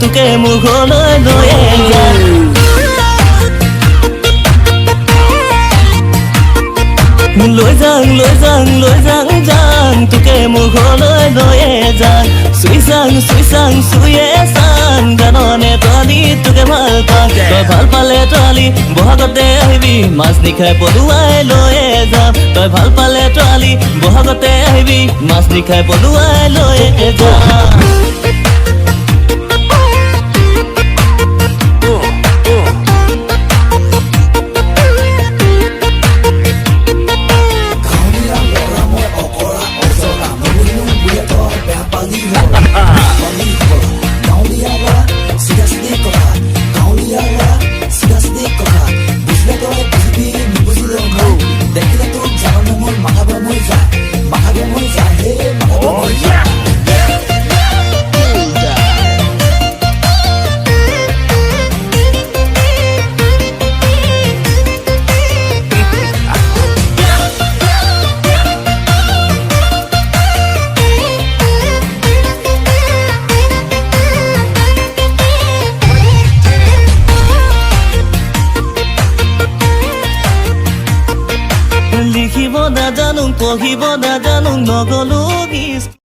তোকে মোৰ ঘৰলৈ লৈয়ে যাম লৈ যাং তোকে মোৰ ঘৰলৈ লৈয়ে যাম চুই চাং চুয়ে চাং জাননে তোৱালি তোকে ভাল পাওঁ তই ভাল পালে তোৱালি বহাগতে আহিবি মাছ নিখাই পলুৱাই লৈয়ে যাম তই ভাল পালে তোৱালি বহাগতে আহিবি মাছ নিখাই পলুৱাই লৈয়ে যাম লিখিব নাজানো পঢ়িব নাজানো নগলো